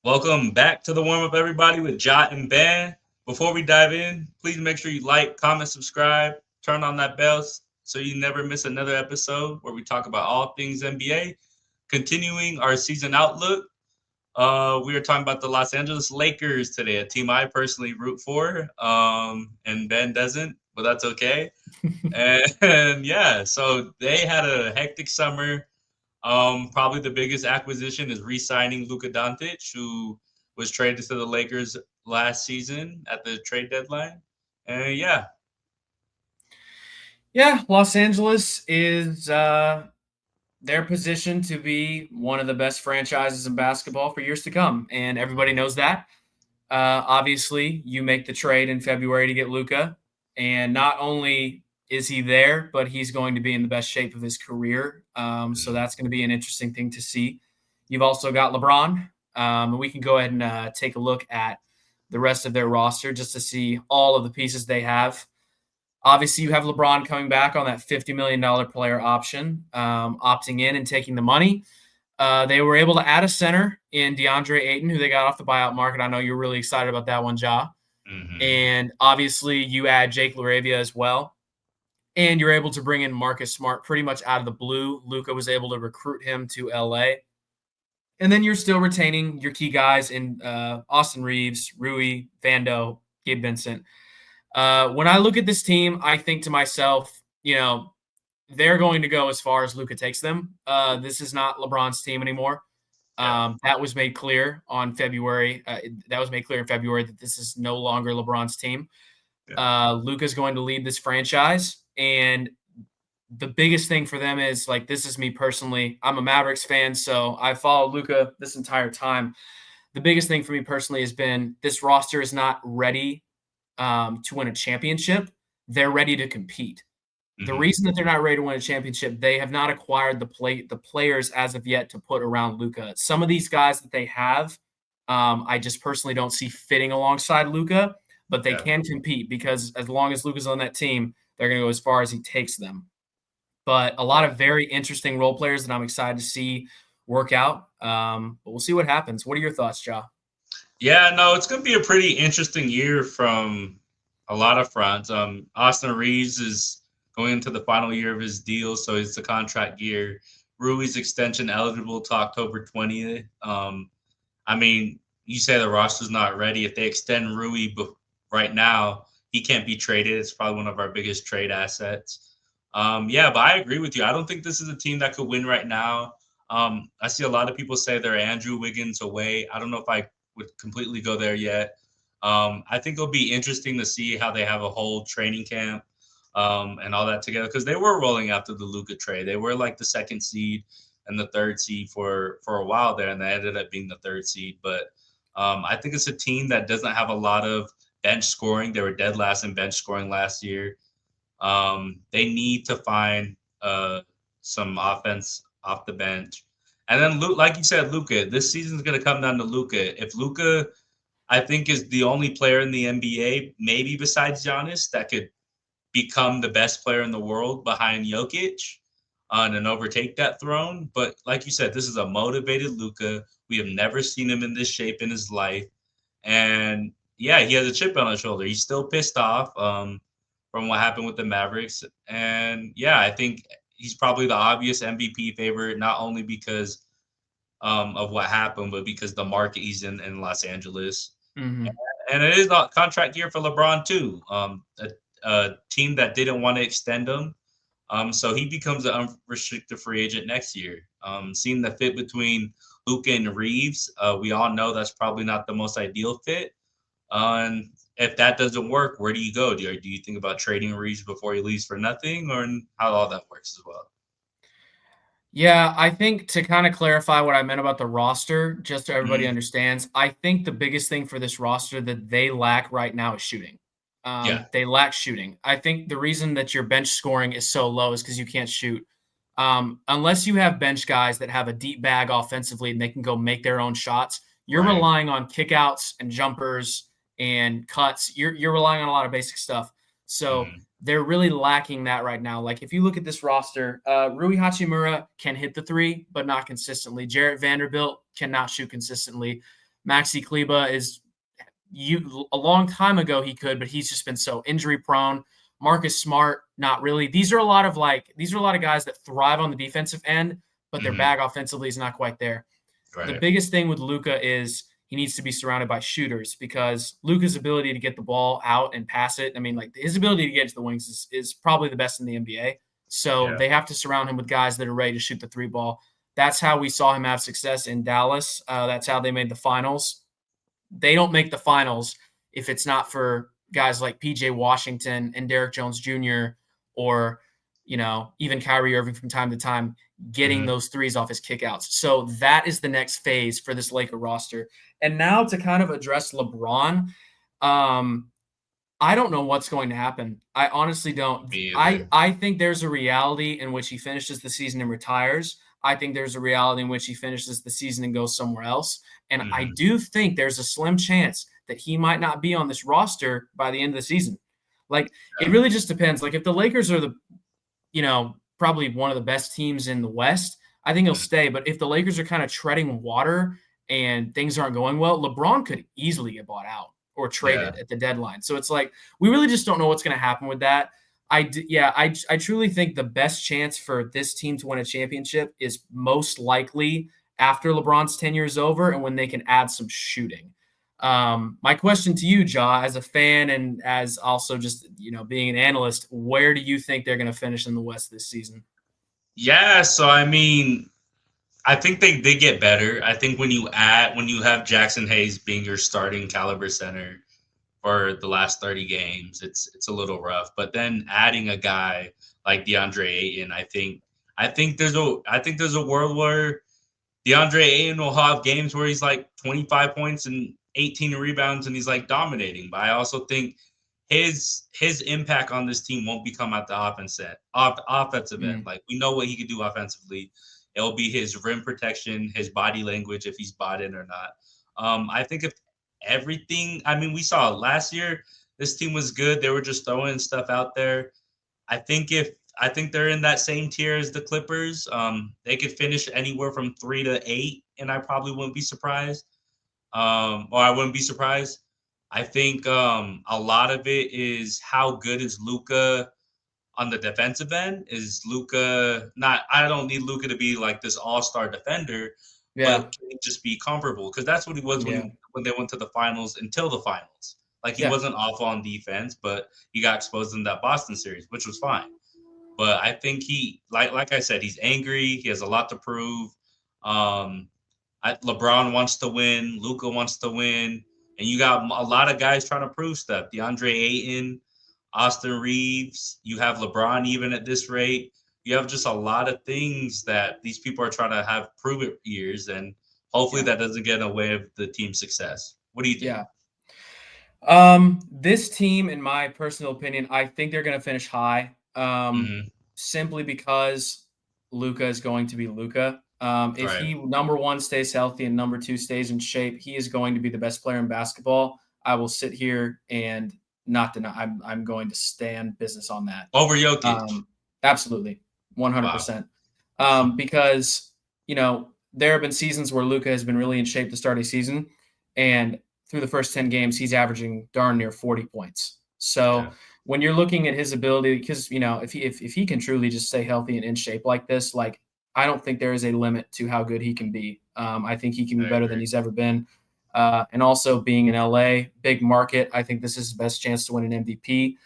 Welcome back to the warm up, everybody, with Jot and Ben. Before we dive in, please make sure you like, comment, subscribe, turn on that bell so you never miss another episode where we talk about all things NBA. Continuing our season outlook, we are talking about the Los Angeles Lakers today, a team I personally root for, and Ben doesn't, but that's okay. And yeah, so they had a hectic summer. Probably the biggest acquisition is re-signing Luka Dončić, who was traded to the Lakers last season at the trade deadline. And yeah, Yeah, Los Angeles is their position to be one of the best franchises in basketball for years to come, and everybody knows that. Obviously, you make the trade in February to get Luka, and not only is he there, but he's going to be in the best shape of his career. So that's going to be an interesting thing to see. You've also got LeBron. We can go ahead and take a look at the rest of their roster just to see all of the pieces they have. Obviously, you have LeBron coming back on that $50 million player option, opting in and taking the money. They were able to add a center in Deandre Ayton, who they got off the buyout market. I know you're really excited about that one, Ja. hmm And obviously, you add Jake LaRavia as well. And you're able to bring in Marcus Smart pretty much out of the blue. Luka was able to recruit him to LA. And then you're still retaining your key guys in Austin Reeves, Rui, Vando, Gabe Vincent. When I look at this team, I think to myself, they're going to go as far as Luka takes them. This is not LeBron's team anymore. yeah, That was made clear on February. That was made clear in February that this is no longer LeBron's team. yeah, Luka's going to lead this franchise, and the biggest thing for them is like this is me personally. I'm a Mavericks fan, so I followed Luka this entire time. The biggest thing for me personally has been this roster is not ready to win a championship. They're ready to compete. The hmm reason that they're not ready to win a championship, they have not acquired the players as of yet to put around Luka. Some of these guys that they have, I just personally don't see fitting alongside Luka, but they yeah. can compete because as long as Luka's on that team, they're going to go as far as he takes them. But a lot of very interesting role players that I'm excited to see work out. But we'll see what happens. What are your thoughts, Ja? Yeah, no, it's going to be a pretty interesting year from a lot of fronts. Austin Reeves is going into the final year of his deal, so it's the contract year. Rui's extension eligible to October 20th. I mean, you say the roster's not ready. If they extend right now, he can't be traded. It's probably one of our biggest trade assets. Yeah, but I agree with you. I don't think this is a team that could win right now. I see a lot of people say they're Andrew Wiggins away. I don't know if I would completely go there yet. I think it'll be interesting to see how they have a whole training camp and all that together because they were rolling after the Luka trade. They were like the second seed and the third seed for a while there, and they ended up being the third seed. But I think it's a team that doesn't have a lot of bench scoring. They were dead last in bench scoring last year. They need to find some offense off the bench. And then, like you said, Luka, this season's going to come down to Luka. If Luka, I think, is the only player in the NBA, maybe besides Giannis, that could become the best player in the world behind Jokic and overtake that throne. But like you said, this is a motivated Luka. We have never seen him in this shape in his life. And yeah, he has a chip on his shoulder. He's still pissed off from what happened with the Mavericks. And yeah, I think he's probably the obvious MVP favorite, not only because of what happened, but because the market he's in Los Angeles. Mm-hmm. And it is not contract year for LeBron too. A team that didn't want to extend him, so he becomes an unrestricted free agent next year. Seeing the fit between Luka and Reeves, we all know that's probably not the most ideal fit. And if that doesn't work, where do you go? Do you think about trading Reeves before he leaves for nothing, or how all that works as well? Yeah, I think to kind of clarify what I meant about the roster, just so everybody Mhm. understands, I think the biggest thing for this roster that they lack right now is shooting. Yeah, They lack shooting. I think the reason that your bench scoring is so low is because you can't shoot. Unless you have bench guys that have a deep bag offensively and they can go make their own shots, you're right. relying on kickouts and jumpers and cuts. You're relying on a lot of basic stuff. So Mhm. they're really lacking that right now. Like if you look at this roster, Rui Hachimura can hit the three, but not consistently. Jarrett Vanderbilt cannot shoot consistently. Maxi Kleba is a long time ago he could, but he's just been so injury prone. Marcus Smart, not really. These are a lot of guys that thrive on the defensive end, but their bag offensively is not quite there. Right. The biggest thing with Luka is he needs to be surrounded by shooters, because Luka's ability to get the ball out and pass it, I mean, like, his ability to get to the wings is probably the best in the NBA. So they have to surround him with guys that are ready to shoot the three ball. That's how we saw him have success in Dallas. That's how they made the finals. They don't make the finals if it's not for guys like PJ Washington and Derrick Jones Jr. or, even Kyrie Irving from time to time getting those threes off his kickouts. So that is the next phase for this Laker roster. And now to kind of address LeBron, I don't know what's going to happen. I honestly don't. I think there's a reality in which he finishes the season and retires. I think there's a reality in which he finishes the season and goes somewhere else. And I do think there's a slim chance that he might not be on this roster by the end of the season. Like, it really just depends. Like, if the Lakers are probably one of the best teams in the West, I think he'll stay. But if the Lakers are kind of treading water and things aren't going well, LeBron could easily get bought out or traded at the deadline. So it's like, we really just don't know what's going to happen with that. I truly think the best chance for this team to win a championship is most likely after LeBron's tenure is over and when they can add some shooting. My question to you, Ja, as a fan and as also just, being an analyst, where do you think they're going to finish in the West this season? Yeah, so I mean, I think they get better. I think when you have Jackson Hayes being your starting caliber center for the last 30 games, it's a little rough. But then adding a guy like Deandre Ayton, I think there's a world where Deandre Ayton will have games where he's like 25 points and 18 rebounds and he's like dominating. But I also think his impact on this team won't become at the offensive end. Like, we know what he can do offensively. It'll be his rim protection, his body language, if he's bought in or not. I think if everything, I mean, we saw last year, this team was good. They were just throwing stuff out there. I think they're in that same tier as the Clippers. They could finish anywhere from 3 to 8, and I probably wouldn't be surprised. Or I wouldn't be surprised. I think a lot of it is how good is Luka on the defensive end. Is Luka not? I don't need Luka to be like this all-star defender, but can he just be comparable? Because that's what he was when they went to the finals until the finals. Like, he wasn't awful on defense, but he got exposed in that Boston series, which was fine. But I think he, like I said, he's angry. He has a lot to prove. LeBron wants to win. Luka wants to win. And you got a lot of guys trying to prove stuff. DeAndre Ayton, Austin Reeves. You have LeBron even at this rate. You have just a lot of things that these people are trying to have prove it years. And hopefully that doesn't get in the way of the team's success. What do you think? This team, in my personal opinion, I think they're going to finish high. Simply because Luka is going to be Luka. If he, number one, stays healthy and number two, stays in shape, he is going to be the best player in basketball. I will sit here and not deny. I'm going to stand business on that. Over Jokic. Absolutely. 100%. Because, there have been seasons where Luka has been really in shape to start a season, and through the first 10 games, he's averaging darn near 40 points. So when you're looking at his ability, because, if he can truly just stay healthy and in shape like this, like, I don't think there is a limit to how good he can be. I think he can be better than he's ever been. And also, being in LA, big market, I think this is his best chance to win an MVP.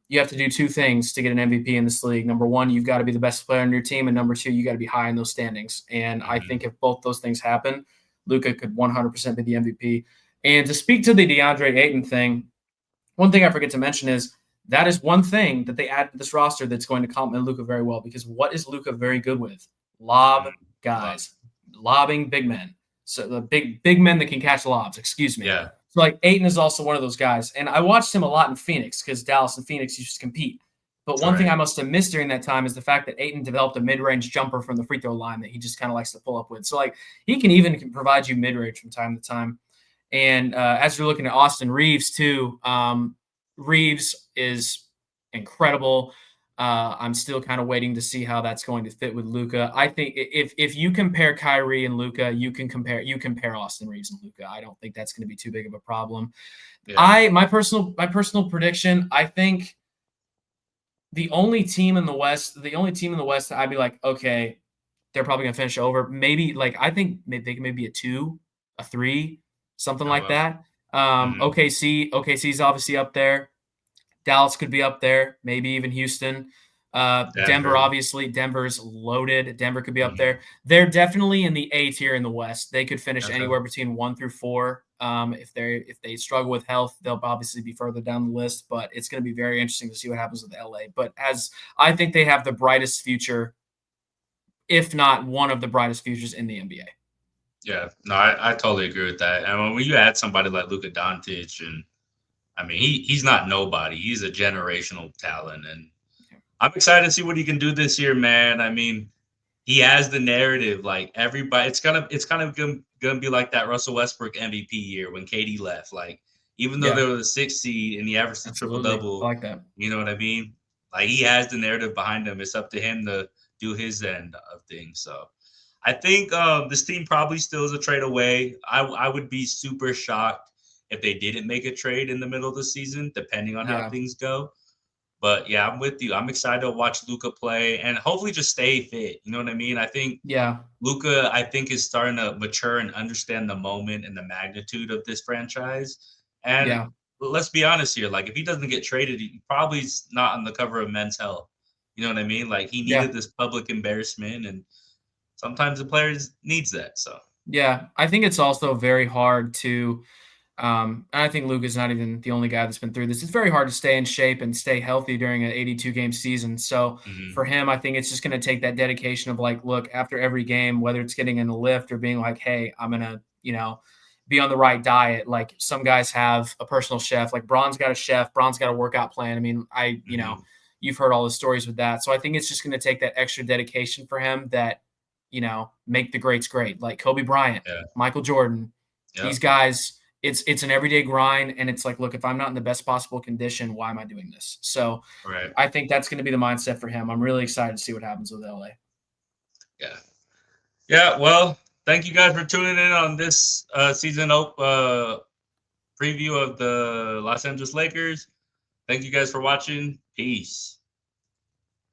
You have to do two things to get an MVP in this league. Number one, you've got to be the best player on your team. And number two, you got to be high in those standings. And I think if both those things happen, Luka could 100% be the MVP. And to speak to the DeAndre Ayton thing, one thing I forget to mention is that is one thing that they add to this roster that's going to complement Luka very well, because what is Luka very good with? Lob guys, lobbing big men. So the big men that can catch lobs, excuse me. Yeah. So, like, Ayton is also one of those guys. And I watched him a lot in Phoenix because Dallas and Phoenix used to compete. But one thing I must have missed during that time is the fact that Ayton developed a mid-range jumper from the free throw line that he just kind of likes to pull up with. So, like, he can even provide you mid-range from time to time. And as you're looking at Austin Reeves, too, Reeves is incredible. I'm still kind of waiting to see how that's going to fit with Luka. I think if you compare Kyrie and Luka, you compare Austin Reeves and Luka. I don't think that's going to be too big of a problem. Yeah. My personal prediction, I think the only team in the West, I'd be like, okay, they're probably gonna finish over. Maybe like I think they can maybe a 2, a 3, something Oh like well. that. Hmm. OKC's obviously up there. Dallas could be up there, maybe even Houston. Denver, Denver. obviously, Denver's loaded. Denver could be up Hmm. there. They're definitely in the A tier in the West. They could finish Okay. anywhere between 1 through 4. If they struggle with health, they'll obviously be further down the list. But it's going to be very interesting to see what happens with LA. But as I think they have the brightest future, if not one of the brightest futures in the NBA. Yeah. No, I totally agree with that. And when you add somebody like Luka Dončić, and I mean, he's not nobody. He's a generational talent, and I'm excited to see what he can do this year, man. I mean, he has the narrative. Like everybody, it's kind of gonna be like that Russell Westbrook MVP year when KD left. Like even though they Yeah, were the sixth seed and he averaged a triple absolutely. I double, like that. you know what I mean? Like he has the narrative behind him. It's up to him to do his end of things. So I think this team probably still is a trade away. I would be super shocked if they didn't make a trade in the middle of the season, depending on how Yeah, things go. But yeah, I'm with you. I'm excited to watch Luca play and hopefully just stay fit. You know what I mean? I think yeah, Luca, I think, is starting to mature and understand the moment and the magnitude of this franchise. And yeah, let's be honest here, like if he doesn't get traded, he probably is not on the cover of Men's Health. You know what I mean? Like he yeah. needed this public embarrassment, and sometimes the players needs that. So Yeah, I think it's also very hard to, and I think Luka's not even the only guy that's been through this. It's very hard to stay in shape and stay healthy during an 82 game season. So mhm, for him, I think it's just going to take that dedication of like, look, after every game, whether it's getting in the lift or being like, hey, I'm going to, be on the right diet. Like some guys have a personal chef, like Braun's got a chef, Braun's got a workout plan. I mean, mhm, you've heard all the stories with that. So I think it's just going to take that extra dedication for him that, make the greats great. Like Kobe Bryant, yeah, Michael Jordan, these yep, guys, it's an everyday grind. And it's like, look, if I'm not in the best possible condition, why am I doing this? So right, I think that's going to be the mindset for him. I'm really excited to see what happens with LA. yeah. Yeah, well, thank you guys for tuning in on this season preview of the Los Angeles Lakers. Thank you guys for watching. Peace.